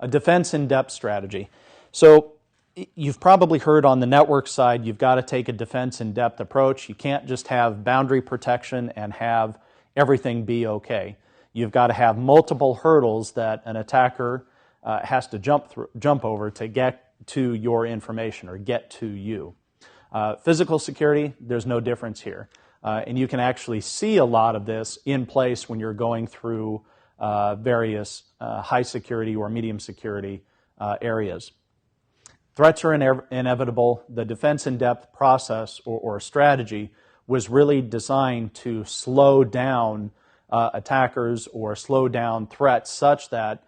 A defense in-depth strategy. So you've probably heard on the network side, you've got to take a defense in-depth approach. You can't just have boundary protection and have everything be okay. You've got to have multiple hurdles that an attacker has to jump over to get to your information or get to you. Physical security, there's no difference here. And you can actually see a lot of this in place when you're going through various high security or medium security areas. Threats are inevitable. The defense in-depth process or strategy was really designed to slow down attackers or slow down threats such that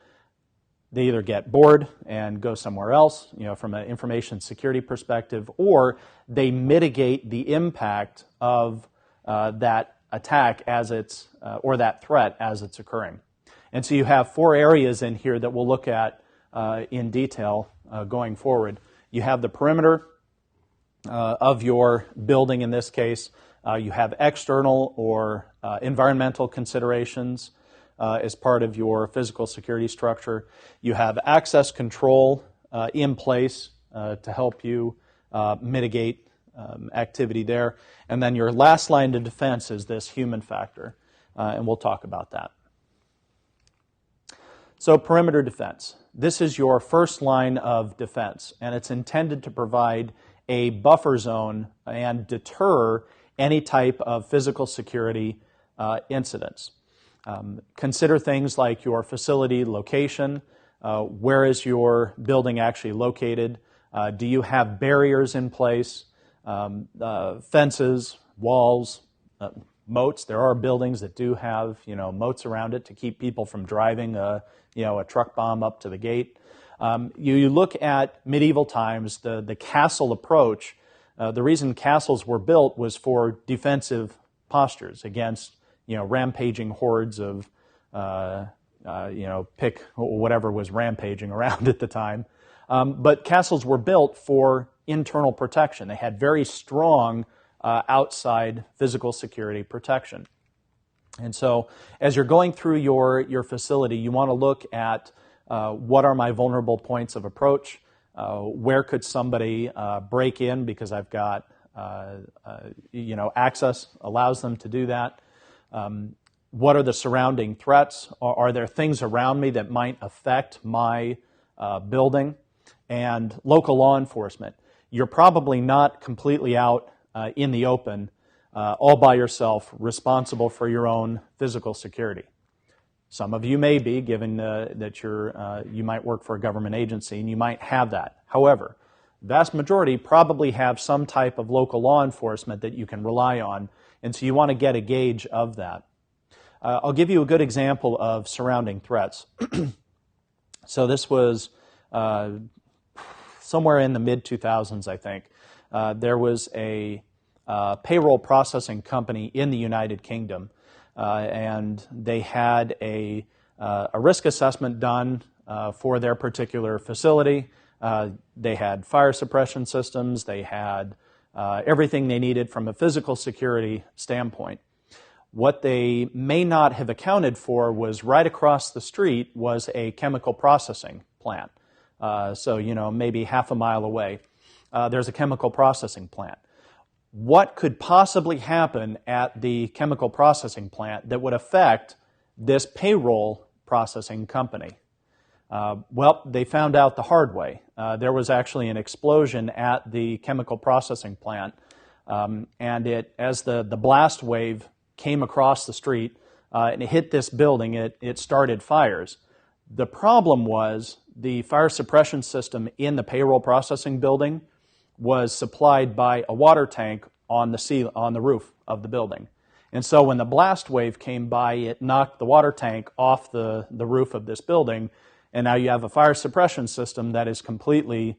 they either get bored and go somewhere else, from an information security perspective, or they mitigate the impact of that attack or that threat as it's occurring. And so you have 4 areas in here that we'll look at in detail going forward. You have the perimeter of your building in this case. You have external or environmental considerations as part of your physical security structure. You have access control in place to help you mitigate activity there. And then your last line of defense is this human factor, and we'll talk about that. So perimeter defense. This is your first line of defense, and it's intended to provide a buffer zone and deter any type of physical security incidents. Consider things like your facility location. Where is your building actually located? Do you have barriers in place? Fences, walls, moats. There are buildings that do have moats around it to keep people from driving a truck bomb up to the gate. You look at medieval times, the castle approach. The reason castles were built was for defensive postures against rampaging hordes of pick whatever was rampaging around at the time. But castles were built for internal protection. They had very strong outside physical security protection. And so as you're going through your facility, you want to look at what are my vulnerable points of approach? Where could somebody break in because I've got access allows them to do that? What are the surrounding threats? Are there things around me that might affect my building? And local law enforcement. You're probably not completely out in the open, all by yourself, responsible for your own physical security. Some of you may be, given that you might work for a government agency, and you might have that. However, the vast majority probably have some type of local law enforcement that you can rely on, and so you want to get a gauge of that. I'll give you a good example of surrounding threats. So this was somewhere in the mid-2000s, I think. There was a payroll processing company in the United Kingdom, and they had a risk assessment done for their particular facility. They had fire suppression systems. They had everything they needed from a physical security standpoint. What they may not have accounted for was right across the street was a chemical processing plant. So, maybe half a mile away, there's a chemical processing plant. What could possibly happen at the chemical processing plant that would affect this payroll processing company? Well, they found out the hard way. There was actually an explosion at the chemical processing plant, and as the blast wave came across the street and it hit this building, it started fires. The problem was the fire suppression system in the payroll processing building was supplied by a water tank on the roof of the building. And so when the blast wave came by, it knocked the water tank off the roof of this building, and now you have a fire suppression system that is completely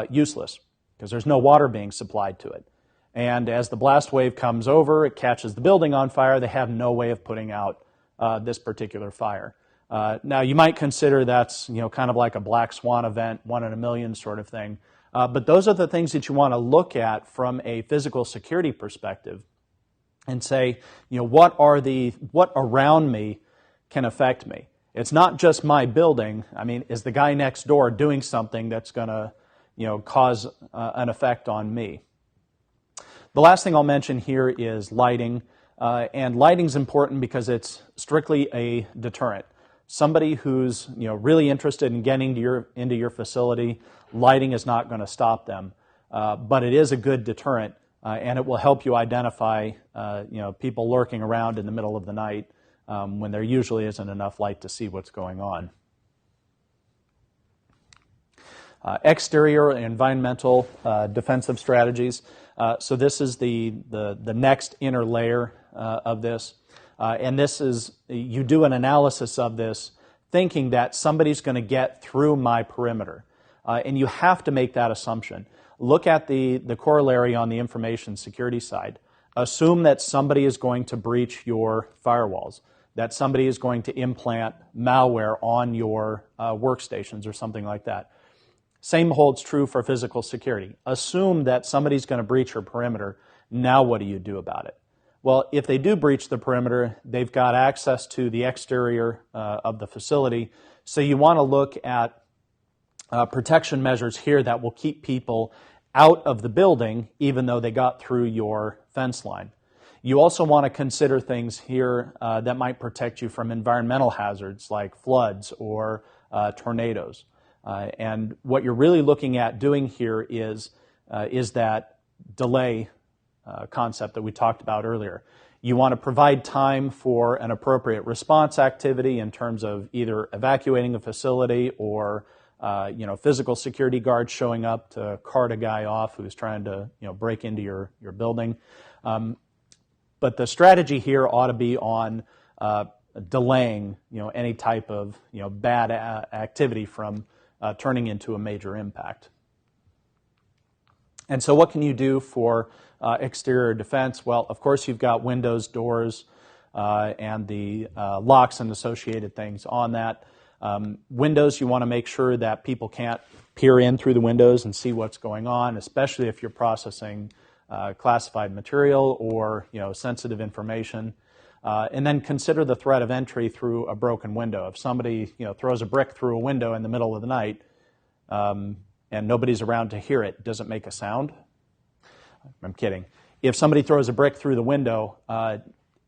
useless because there's no water being supplied to it. And as the blast wave comes over, it catches the building on fire. They have no way of putting out this particular fire. Now, you might consider that's kind of like a black swan event, 1 in a million sort of thing. But those are the things that you want to look at from a physical security perspective and say, what around me can affect me? It's not just my building. I mean, is the guy next door doing something that's going to, cause an effect on me? The last thing I'll mention here is lighting. And lighting's important because it's strictly a deterrent. Somebody who's really interested in getting into your facility, lighting is not going to stop them. But it is a good deterrent, and it will help you identify people lurking around in the middle of the night when there usually isn't enough light to see what's going on. Exterior environmental defensive strategies. So this is the next inner layer of this. And this is, you do an analysis of this thinking that somebody's going to get through my perimeter. And you have to make that assumption. Look at the corollary on the information security side. Assume that somebody is going to breach your firewalls, that somebody is going to implant malware on your workstations or something like that. Same holds true for physical security. Assume that somebody's going to breach your perimeter. Now what do you do about it? Well, if they do breach the perimeter, they've got access to the exterior of the facility. So you want to look at protection measures here that will keep people out of the building even though they got through your fence line. You also want to consider things here that might protect you from environmental hazards like floods or tornadoes. And what you're really looking at doing here is that delay concept that we talked about earlier. You want to provide time for an appropriate response activity in terms of either evacuating a facility or physical security guards showing up to cart a guy off who's trying to break into your building. But the strategy here ought to be on delaying any type of bad activity from turning into a major impact. And so what can you do for exterior defense? Well, of course, you've got windows, doors, and the locks and associated things on that. Windows, you want to make sure that people can't peer in through the windows and see what's going on, especially if you're processing classified material or sensitive information. And then consider the threat of entry through a broken window. If somebody throws a brick through a window in the middle of the night and nobody's around to hear it, does it make a sound? I'm kidding. If somebody throws a brick through the window,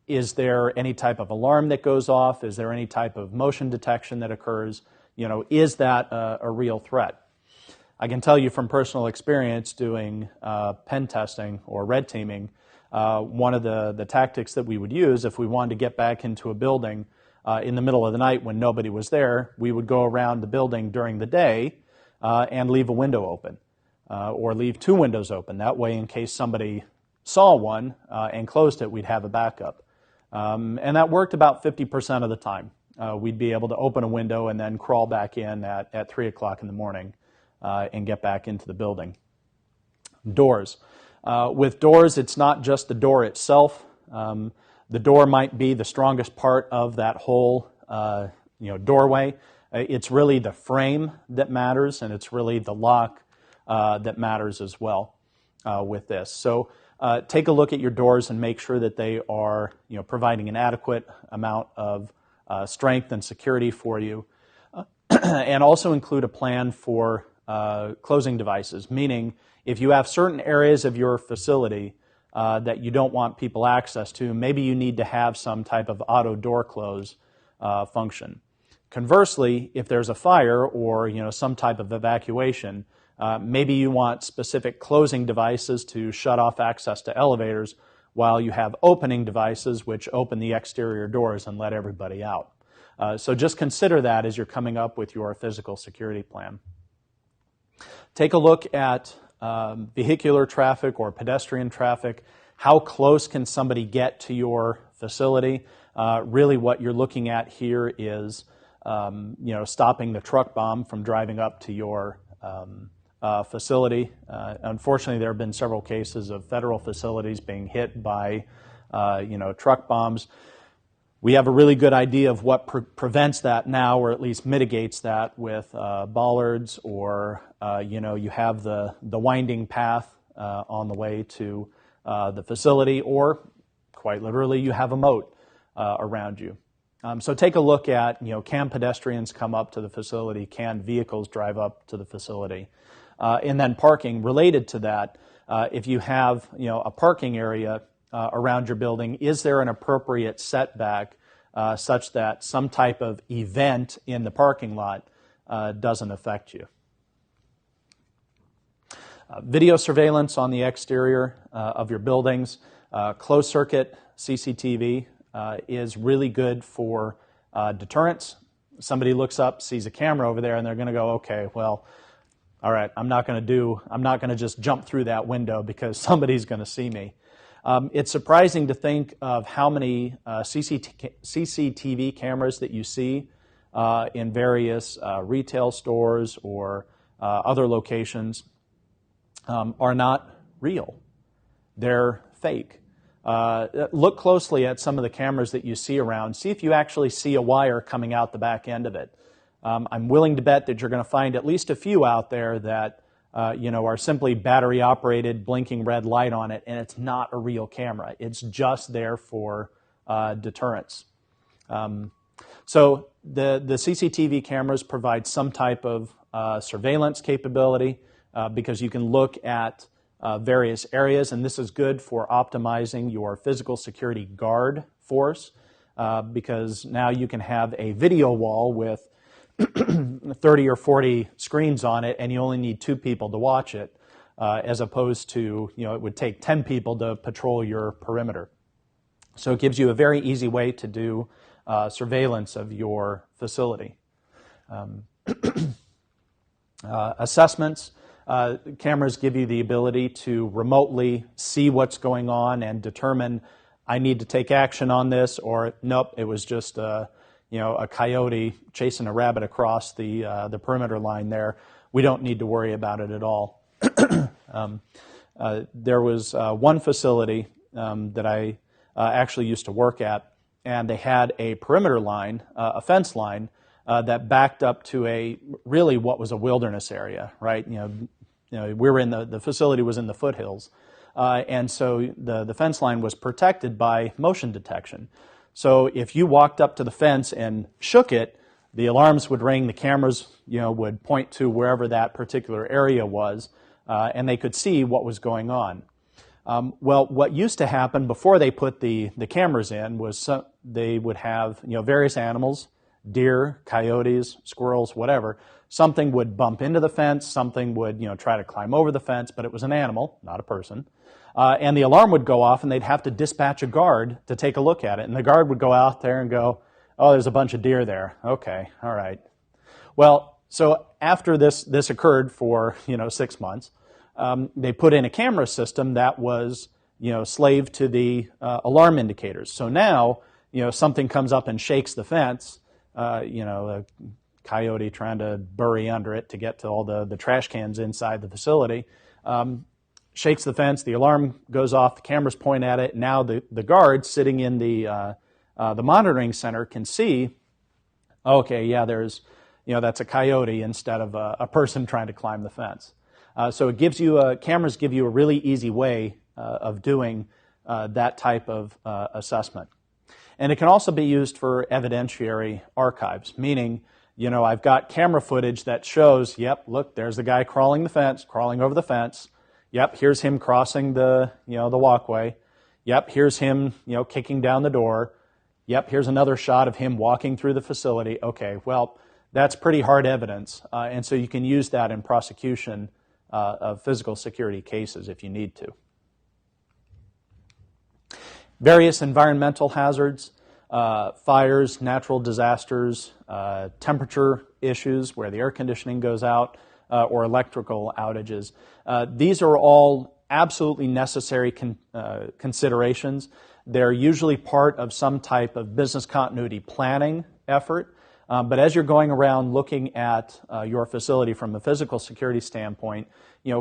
is there any type of alarm that goes off? Is there any type of motion detection that occurs? Is that a real threat? I can tell you from personal experience doing pen testing or red teaming, one of the tactics that we would use if we wanted to get back into a building in the middle of the night when nobody was there, we would go around the building during the day and leave a window open or leave two windows open. That way, in case somebody saw one and closed it, we'd have a backup. And that worked about 50% of the time. We'd be able to open a window and then crawl back in at 3 o'clock in the morning and get back into the building. Doors. With doors, it's not just the door itself. The door might be the strongest part of that whole doorway. It's really the frame that matters, and it's really the lock that matters as well with this. So take a look at your doors and make sure that they are providing an adequate amount of strength and security for you. And also include a plan for closing devices, meaning if you have certain areas of your facility that you don't want people access to, maybe you need to have some type of auto door close function. Conversely, if there's a fire or some type of evacuation, maybe you want specific closing devices to shut off access to elevators while you have opening devices which open the exterior doors and let everybody out. So just consider that as you're coming up with your physical security plan. Take a look at vehicular traffic or pedestrian traffic. How close can somebody get to your facility? Really what you're looking at here is stopping the truck bomb from driving up to your facility. Unfortunately, there have been several cases of federal facilities being hit by truck bombs. We have a really good idea of what prevents that now, or at least mitigates that with bollards, or you have the winding path on the way to the facility, or quite literally you have a moat around you. So take a look at, can pedestrians come up to the facility? Can vehicles drive up to the facility? And then parking. Related to that, if you have, a parking area around your building, is there an appropriate setback such that some type of event in the parking lot doesn't affect you? Video surveillance on the exterior of your buildings, closed circuit CCTV is really good for deterrence. Somebody looks up, sees a camera over there, and they're going to go, okay, well, all right, I'm not going to just jump through that window because somebody's going to see me. It's surprising to think of how many CCTV cameras that you see in various retail stores or other locations are not real. They're fake. Look closely at some of the cameras that you see around. See if you actually see a wire coming out the back end of it. I'm willing to bet that you're going to find at least a few out there that are simply battery-operated, blinking red light on it, and it's not a real camera. It's just there for deterrence. So the CCTV cameras provide some type of surveillance capability because you can look at various areas, and this is good for optimizing your physical security guard force because now you can have a video wall with 30 or 40 screens on it, and you only need 2 people to watch it, as opposed to, it would take 10 people to patrol your perimeter. So it gives you a very easy way to do surveillance of your facility. Assessments. Cameras give you the ability to remotely see what's going on and determine, I need to take action on this, or nope, it was just a coyote chasing a rabbit across the perimeter line there. We don't need to worry about it at all. There was one facility that I actually used to work at, and they had a perimeter line, a fence line, that backed up to what was a wilderness area, right? We were the facility was in the foothills, and so the fence line was protected by motion detection. So if you walked up to the fence and shook it, the alarms would ring, the cameras, would point to wherever that particular area was, and they could see what was going on. Well, what used to happen before they put the cameras in was they would have, various animals, deer, coyotes, squirrels, whatever. Something would bump into the fence, something would, try to climb over the fence, but it was an animal, not a person. And the alarm would go off, and they'd have to dispatch a guard to take a look at it. And the guard would go out there and go, oh, there's a bunch of deer there. Okay, all right. Well, so after this occurred for, 6 months, they put in a camera system that was, slave to the alarm indicators. So now, something comes up and shakes the fence, a coyote trying to bury under it to get to all the trash cans inside the facility, shakes the fence, the alarm goes off, the cameras point at it. Now the guard sitting in the monitoring center can see, okay, yeah, there's, that's a coyote instead of a person trying to climb the fence. So it gives you cameras give you a really easy way of doing that type of assessment. And it can also be used for evidentiary archives, meaning, I've got camera footage that shows, yep, look, there's the guy crawling over the fence. Yep, here's him crossing the walkway. Yep, here's him, kicking down the door. Yep, here's another shot of him walking through the facility. Okay, well, that's pretty hard evidence, and so you can use that in prosecution of physical security cases if you need to. Various environmental hazards, fires, natural disasters, temperature issues where the air conditioning goes out, or electrical outages. These are all absolutely necessary considerations. They're usually part of some type of business continuity planning effort. But as you're going around looking at your facility from a physical security standpoint,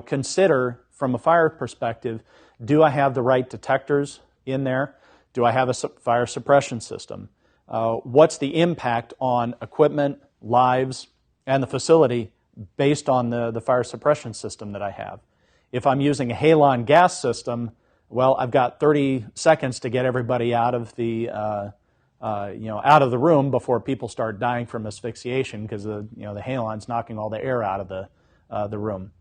consider from a fire perspective, do I have the right detectors in there? Do I have a fire suppression system? What's the impact on equipment, lives, and the facility based on the fire suppression system that I have? If I'm using a halon gas system, well, I've got 30 seconds to get everybody out of the out of the room before people start dying from asphyxiation because the halon's knocking all the air out of the room.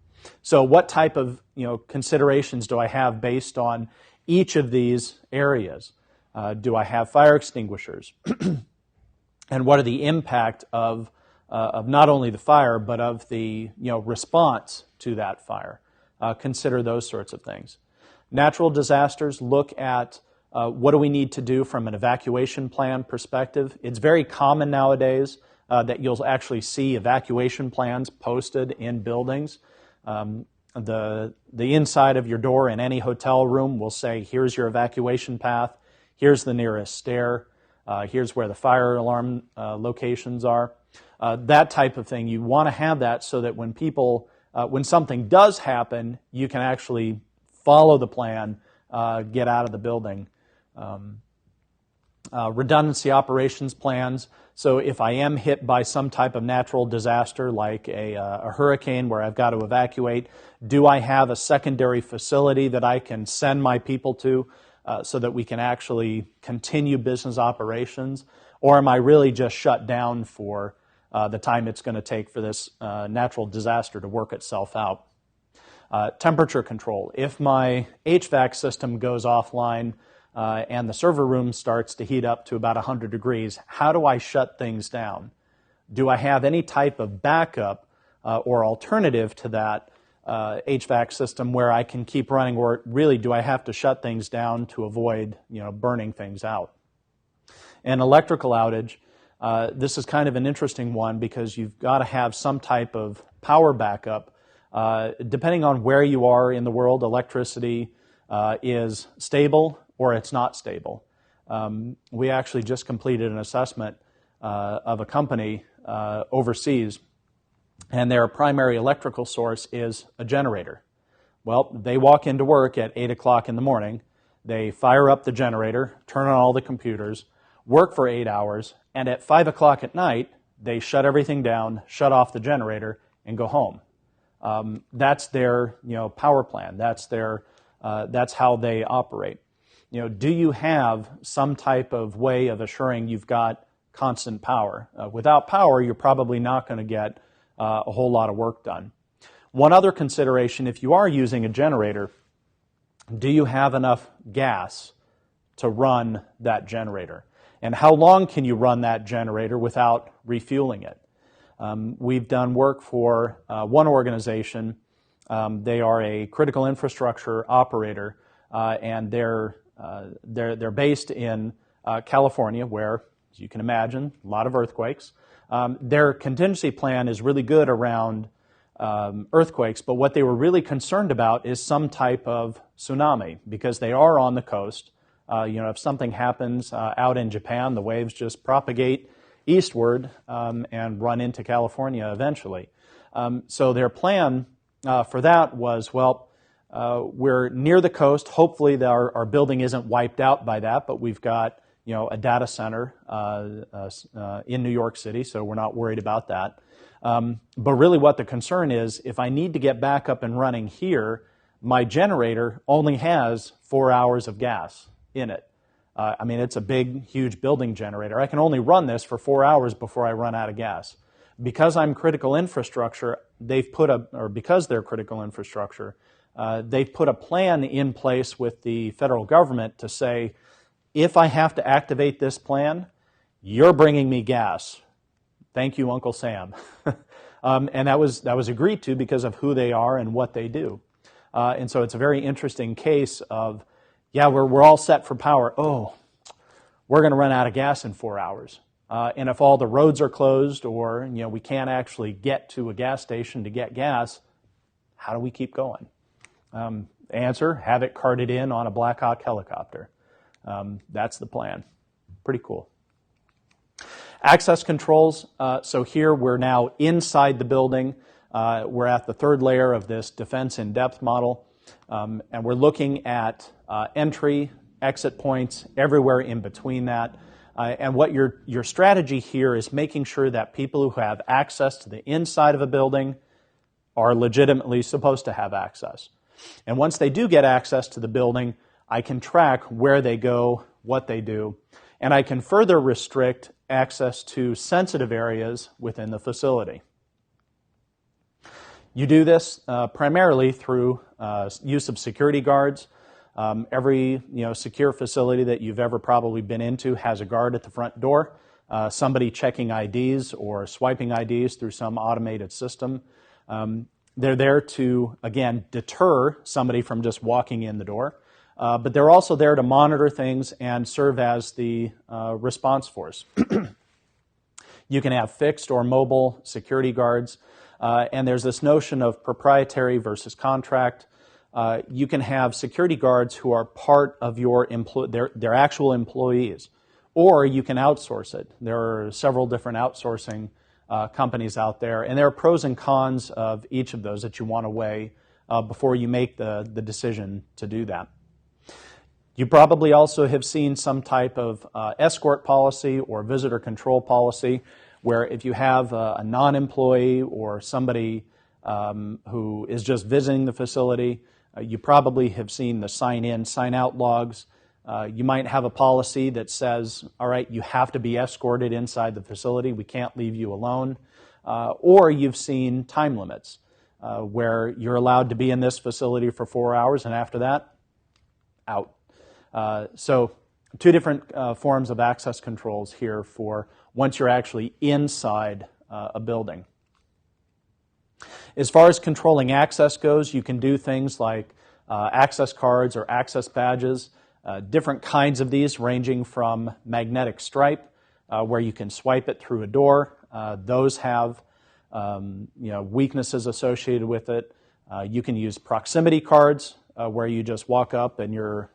So what type of considerations do I have based on each of these areas? Do I have fire extinguishers? And what are the impact of not only the fire but of the response to that fire? Consider those sorts of things. Natural disasters, look at what do we need to do from an evacuation plan perspective. It's very common nowadays that you'll actually see evacuation plans posted in buildings. The inside of your door in any hotel room will say, here's your evacuation path, here's the nearest stair, here's where the fire alarm locations are. That type of thing, you want to have that so that when people, when something does happen, you can actually follow the plan, get out of the building. Redundancy operations plans. So if I am hit by some type of natural disaster like a hurricane where I've got to evacuate, do I have a secondary facility that I can send my people to so that we can actually continue business operations? Or am I really just shut down for the time it's going to take for this natural disaster to work itself out? Temperature control. If my HVAC system goes offline and the server room starts to heat up to about 100 degrees, how do I shut things down? Do I have any type of backup or alternative to that HVAC system where I can keep running, or really do I have to shut things down to avoid burning things out? An electrical outage, this is kind of an interesting one because you've got to have some type of power backup. Depending on where you are in the world, electricity is stable or it's not stable. We actually just completed an assessment of a company overseas, and their primary electrical source is a generator. Well, they walk into work at 8 o'clock in the morning, they fire up the generator, turn on all the computers, work for 8 hours, and at 5 o'clock at night, they shut everything down, shut off the generator, and go home. That's their power plan. That's how they operate. Do you have some type of way of assuring you've got constant power? Without power, you're probably not going to get a whole lot of work done. One other consideration, if you are using a generator, do you have enough gas to run that generator? And how long can you run that generator without refueling it? We've done work for one organization. They are a critical infrastructure operator, and they're based in California, where, as you can imagine, a lot of earthquakes. Their contingency plan is really good around earthquakes, but what they were really concerned about is some type of tsunami, because they are on the coast. If something happens out in Japan, the waves just propagate eastward and run into California eventually. So their plan for that was, we're near the coast. Hopefully our building isn't wiped out by that, but we've got a data center in New York City, so we're not worried about that. But really what the concern is, if I need to get back up and running here, my generator only has 4 hours of gas in it. It's a big, huge building generator. I can only run this for 4 hours before I run out of gas. Because I'm critical infrastructure, because they're critical infrastructure, they've put a plan in place with the federal government to say, if I have to activate this plan, you're bringing me gas. Thank you, Uncle Sam. And that was agreed to because of who they are and what they do. And so it's a very interesting case of, we're all set for power. Oh, we're going to run out of gas in 4 hours. And if all the roads are closed or we can't actually get to a gas station to get gas, how do we keep going? Answer, have it carted in on a Black Hawk helicopter. That's the plan. Pretty cool. Access controls. So here we're now inside the building. We're at the third layer of this defense in-depth model. And we're looking at entry, exit points, everywhere in between that. And what your strategy here is making sure that people who have access to the inside of a building are legitimately supposed to have access. And once they do get access to the building, I can track where they go, what they do. and I can further restrict access to sensitive areas within the facility. You do this primarily through use of security guards. Every secure facility that you've ever probably been into has a guard at the front door, somebody checking IDs or swiping IDs through some automated system. They're there to, again, deter somebody from just walking in the door, but they're also there to monitor things and serve as the response force. You can have fixed or mobile security guards, and there's this notion of proprietary versus contract. You can have security guards who are part of your their actual employees, or you can outsource it. There are several different outsourcing companies out there, and there are pros and cons of each of those that you want to weigh before you make the decision to do that. You probably also have seen some type of escort policy or visitor control policy, where if you have a non-employee or somebody who is just visiting the facility, you probably have seen the sign-in, sign-out logs. You might have a policy that says, all right, you have to be escorted inside the facility. We can't leave you alone. Or you've seen time limits where you're allowed to be in this facility for 4 hours, and after that, out. So two different forms of access controls here for once you're actually inside a building. As far as controlling access goes, you can do things like access cards or access badges, different kinds of these ranging from magnetic stripe, where you can swipe it through a door. Those have weaknesses associated with it. You can use proximity cards, where you just walk up and you're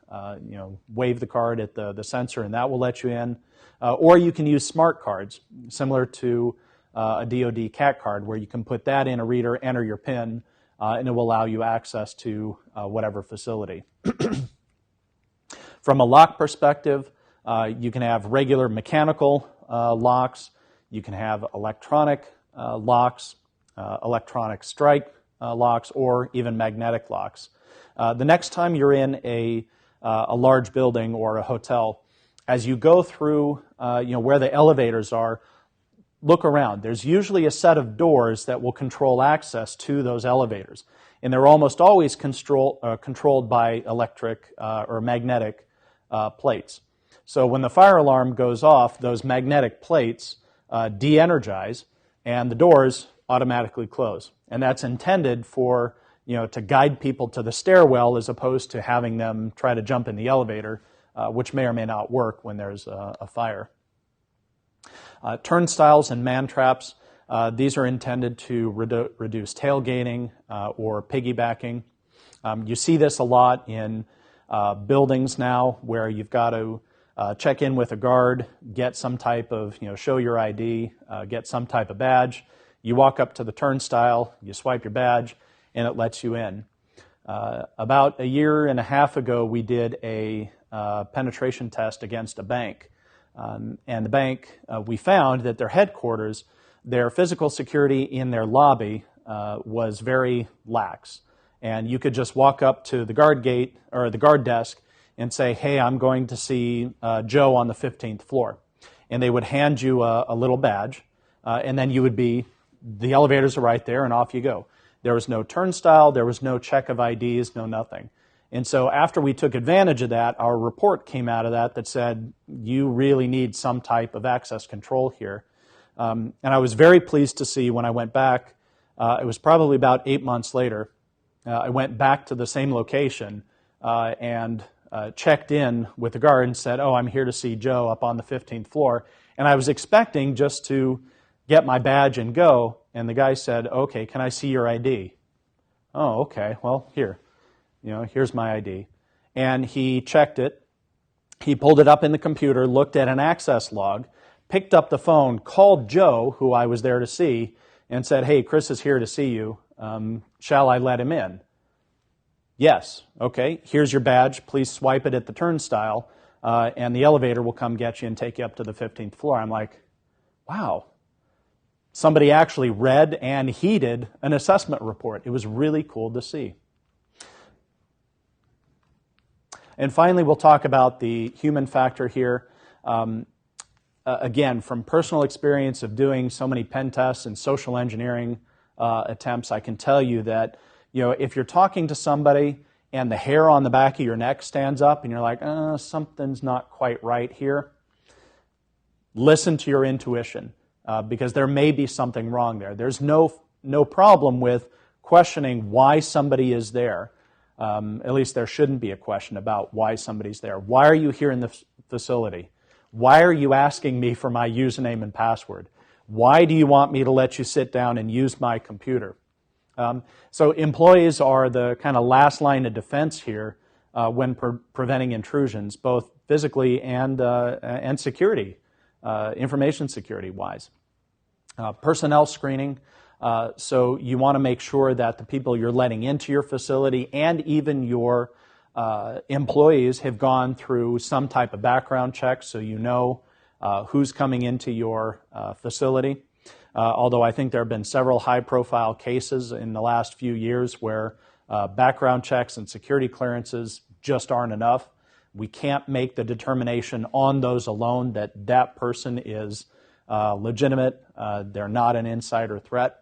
wave the card at the sensor and that will let you in. Or you can use smart cards, similar to a DoD CAT card, where you can put that in a reader, enter your PIN, and it will allow you access to whatever facility. From a lock perspective, you can have regular mechanical locks, you can have electronic locks, electronic strike locks, or even magnetic locks. The next time you're in a large building or a hotel, as you go through where the elevators are, look around. There's usually a set of doors that will control access to those elevators, and they're almost always controlled by electric or magnetic plates. So when the fire alarm goes off, those magnetic plates de-energize, and the doors automatically close. And that's intended for to guide people to the stairwell as opposed to having them try to jump in the elevator, which may or may not work when there's a fire. Turnstiles and man traps, these are intended to reduce tailgating or piggybacking. You see this a lot in buildings now, where you've got to check in with a guard, get some type of, show your ID, get some type of badge. You walk up to the turnstile, you swipe your badge, and it lets you in. About a year and a half ago, we did a penetration test against a bank. And the bank, we found that their headquarters, their physical security in their lobby was very lax. And you could just walk up to the guard gate or the guard desk and say, hey, I'm going to see Joe on the 15th floor. And they would hand you a little badge, and then you would be, the elevators are right there, and off you go. There was no turnstile, there was no check of IDs, no nothing. And so after we took advantage of that, our report came out of that said, you really need some type of access control here. And I was very pleased to see when I went back, it was probably about 8 months later, I went back to the same location and checked in with the guard and said, oh, I'm here to see Joe up on the 15th floor. And I was expecting just to get my badge and go. And the guy said, okay, can I see your ID? Oh, okay, well, here's my ID. And he checked it. He pulled it up in the computer, looked at an access log, picked up the phone, called Joe, who I was there to see, and said, hey, Chris is here to see you. Shall I let him in? Yes. Okay, here's your badge. Please swipe it at the turnstile, and the elevator will come get you and take you up to the 15th floor. I'm like, wow. Somebody actually read and heeded an assessment report. It was really cool to see. And finally, we'll talk about the human factor here. Again, from personal experience of doing so many pen tests and social engineering attempts, I can tell you that if you're talking to somebody and the hair on the back of your neck stands up and you're like, something's not quite right here, listen to your intuition because there may be something wrong there. There's no problem with questioning why somebody is there. At least there shouldn't be a question about why somebody's there. Why are you here in the facility? Why are you asking me for my username and password? Why do you want me to let you sit down and use my computer? So employees are the kind of last line of defense here when preventing intrusions, both physically and security, information security wise. Personnel screening. So you want to make sure that the people you're letting into your facility and even your employees have gone through some type of background check so you know who's coming into your facility. Although I think there have been several high-profile cases in the last few years where background checks and security clearances just aren't enough. We can't make the determination on those alone that that person is legitimate, they're not an insider threat.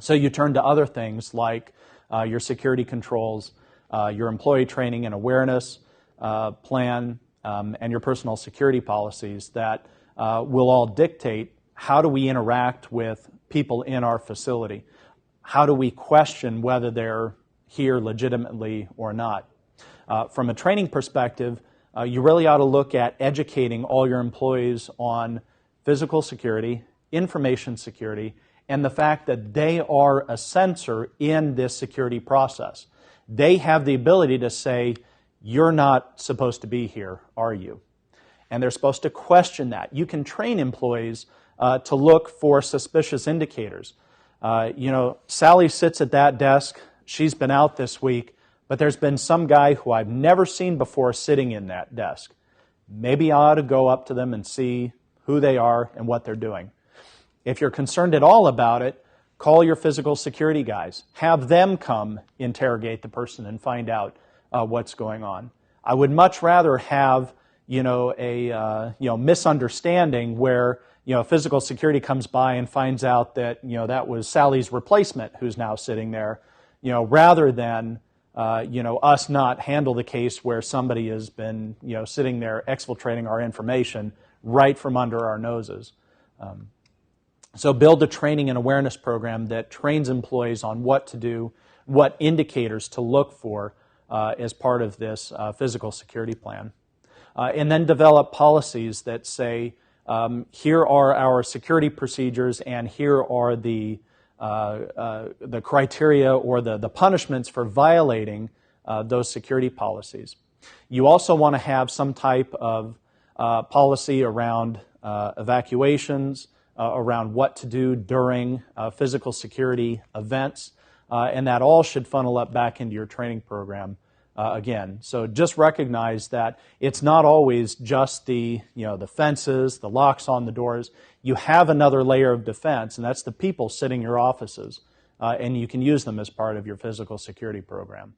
So you turn to other things like your security controls, your employee training and awareness plan, and your personal security policies that will all dictate how do we interact with people in our facility. How do we question whether they're here legitimately or not? From a training perspective, you really ought to look at educating all your employees on physical security, information security, and the fact that they are a sensor in this security process. They have the ability to say, you're not supposed to be here, are you? And they're supposed to question that. You can train employees to look for suspicious indicators. Sally sits at that desk. She's been out this week, but there's been some guy who I've never seen before sitting in that desk. Maybe I ought to go up to them and see who they are and what they're doing. If you're concerned at all about it, call your physical security guys. Have them come interrogate the person and find out what's going on. I would much rather have a misunderstanding where physical security comes by and finds out that that was Sally's replacement who's now sitting there, rather than us not handle the case where somebody has been sitting there exfiltrating our information right from under our noses. So build a training and awareness program that trains employees on what to do, what indicators to look for as part of this physical security plan. And then develop policies that say, here are our security procedures and here are the criteria or the punishments for violating those security policies. You also want to have some type of policy around evacuations, around what to do during physical security events, and that all should funnel up back into your training program again. So just recognize that it's not always just the fences, the locks on the doors. You have another layer of defense, and that's the people sitting in your offices, and you can use them as part of your physical security program.